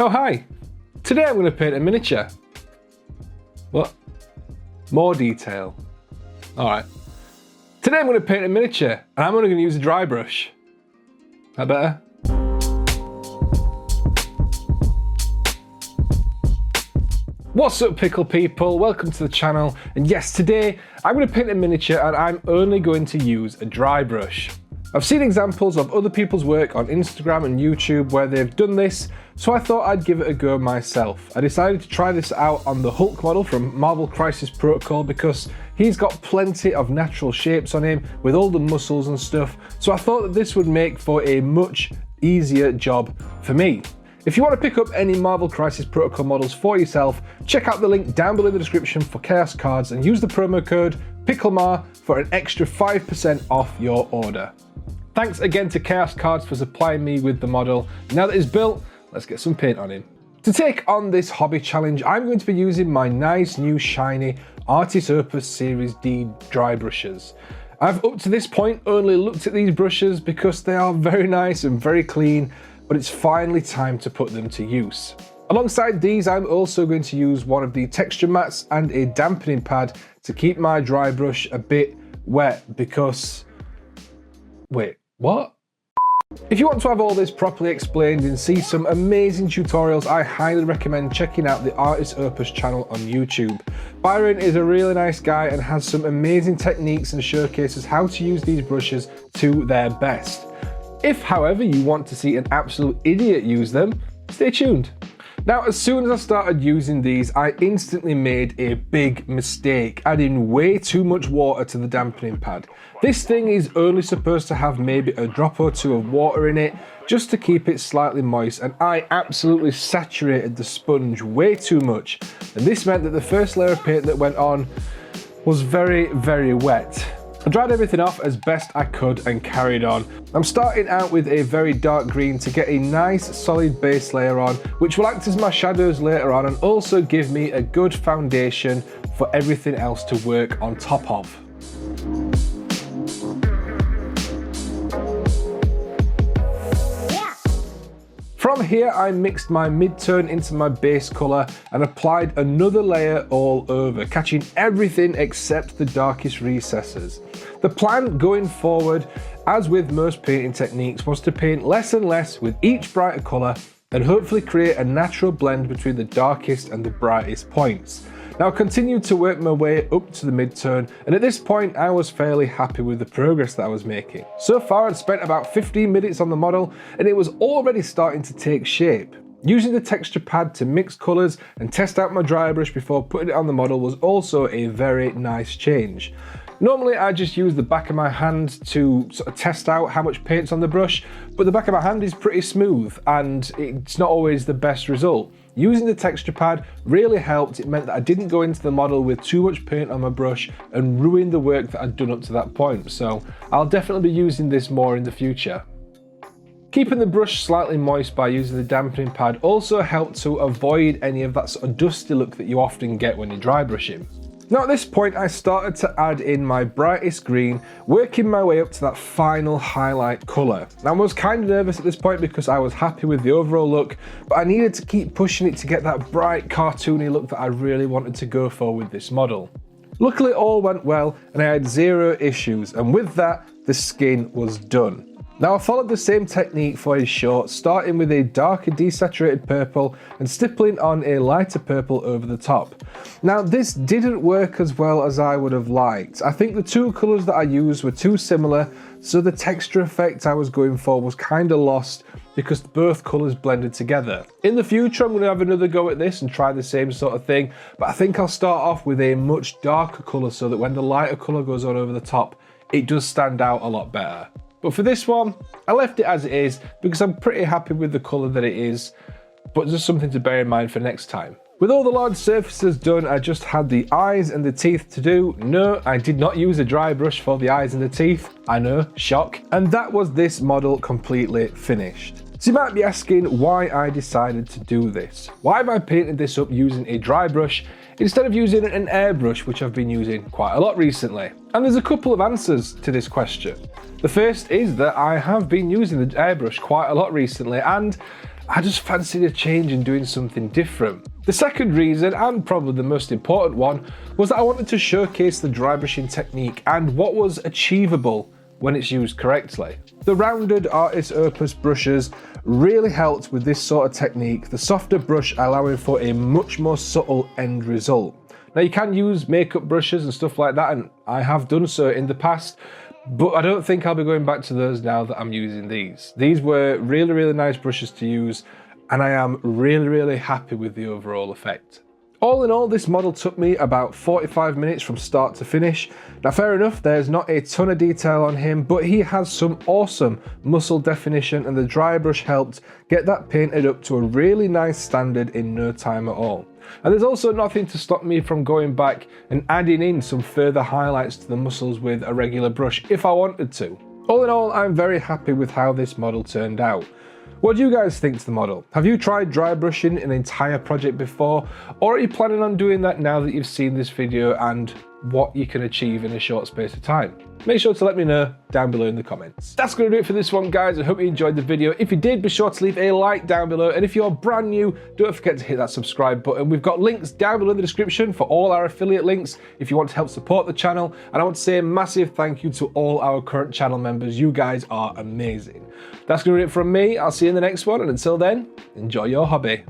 Oh hi! Today I'm going to paint a miniature. What? More detail. Alright. Today I'm going to paint a miniature and I'm only going to use a dry brush. That better? What's up Pickle people, welcome to the channel, and yes, today I'm going to paint a miniature and I'm only going to use a dry brush. I've seen examples of other people's work on Instagram and YouTube where they've done this, so I thought I'd give it a go myself. I decided to try this out on the Hulk model from Marvel Crisis Protocol because he's got plenty of natural shapes on him with all the muscles and stuff, so I thought that this would make for a much easier job for me. If you want to pick up any Marvel Crisis Protocol models for yourself, check out the link down below in the description for Chaos cards and use the promo code PICKLEMAR for an extra 5% off your order. Thanks again to Chaos Cards for supplying me with the model. Now that it's built, let's get some paint on him. To take on this hobby challenge, I'm going to be using my nice new shiny Artis Opus Series D dry brushes. I've up to this point only looked at these brushes because they are very nice and very clean, but it's finally time to put them to use. Alongside these, I'm also going to use one of the texture mats and a dampening pad to keep my dry brush a bit wet because... Wait, what? If you want to have all this properly explained and see some amazing tutorials, I highly recommend checking out the Artis Opus channel on YouTube. Byron is a really nice guy and has some amazing techniques and showcases how to use these brushes to their best. If, however, you want to see an absolute idiot use them, stay tuned. Now, as soon as I started using these, I instantly made a big mistake, adding way too much water to the dampening pad. This thing is only supposed to have maybe a drop or two of water in it, just to keep it slightly moist, and I absolutely saturated the sponge way too much. And this meant that the first layer of paint that went on was very, very wet. I dried everything off as best I could and carried on. I'm starting out with a very dark green to get a nice solid base layer on, which will act as my shadows later on and also give me a good foundation for everything else to work on top of. From here, I mixed my mid-tone into my base colour and applied another layer all over, catching everything except the darkest recesses. The plan going forward, as with most painting techniques, was to paint less and less with each brighter colour and hopefully create a natural blend between the darkest and the brightest points. Now I continued to work my way up to the mid-tone, and at this point I was fairly happy with the progress that I was making. So far I'd spent about 15 minutes on the model and it was already starting to take shape. Using the texture pad to mix colours and test out my dry brush before putting it on the model was also a very nice change. Normally I just use the back of my hand to sort of test out how much paint's on the brush, but the back of my hand is pretty smooth and it's not always the best result. Using the texture pad really helped. It meant that I didn't go into the model with too much paint on my brush and ruin the work that I'd done up to that point, so I'll definitely be using this more in the future. Keeping the brush slightly moist by using the dampening pad also helped to avoid any of that sort of dusty look that you often get when you're dry brushing. Now at this point I started to add in my brightest green, working my way up to that final highlight colour. I was kind of nervous at this point because I was happy with the overall look, but I needed to keep pushing it to get that bright cartoony look that I really wanted to go for with this model. Luckily all went well and I had zero issues, and with that the skin was done. Now I followed the same technique for his shorts, starting with a darker desaturated purple and stippling on a lighter purple over the top. Now this didn't work as well as I would have liked. I think the two colours that I used were too similar, so the texture effect I was going for was kind of lost because both colours blended together. In the future I'm going to have another go at this and try the same sort of thing, but I think I'll start off with a much darker colour so that when the lighter colour goes on over the top, it does stand out a lot better. But for this one, I left it as it is because I'm pretty happy with the colour that it is, but just something to bear in mind for next time. With all the large surfaces done, I just had the eyes and the teeth to do. No, I did not use a dry brush for the eyes and the teeth. I know, shock. And that was this model completely finished. So you might be asking why I decided to do this. Why have I painted this up using a dry brush instead of using an airbrush, which I've been using quite a lot recently? And there's a couple of answers to this question. The first is that I have been using the airbrush quite a lot recently, and I just fancied a change and doing something different. The second reason, and probably the most important one, was that I wanted to showcase the dry brushing technique and what was achievable when it's used correctly. The rounded Artist Opus brushes really helped with this sort of technique, the softer brush allowing for a much more subtle end result. Now you can use makeup brushes and stuff like that, and I have done so in the past, but I don't think I'll be going back to those now that I'm using these. These were really, really nice brushes to use, and I am really, really happy with the overall effect. All in all, this model took me about 45 minutes from start to finish. Now fair enough, there's not a ton of detail on him, but he has some awesome muscle definition, and the dry brush helped get that painted up to a really nice standard in no time at all. And there's also nothing to stop me from going back and adding in some further highlights to the muscles with a regular brush if I wanted to. All in all, I'm very happy with how this model turned out. What do you guys think to the model? Have you tried dry brushing an entire project before, or are you planning on doing that now that you've seen this video and what you can achieve in a short space of time? Make sure to let me know down below in the comments. That's going to do it for this one, guys. I hope you enjoyed the video. If you did, be sure to leave a like down below, and if you're brand new, don't forget to hit that subscribe button. We've got links down below in the description for all our affiliate links if you want to help support the channel, and I want to say a massive thank you to all our current channel members. You guys are amazing. That's going to do it from me. I'll see you in the next one, and until then, enjoy your hobby.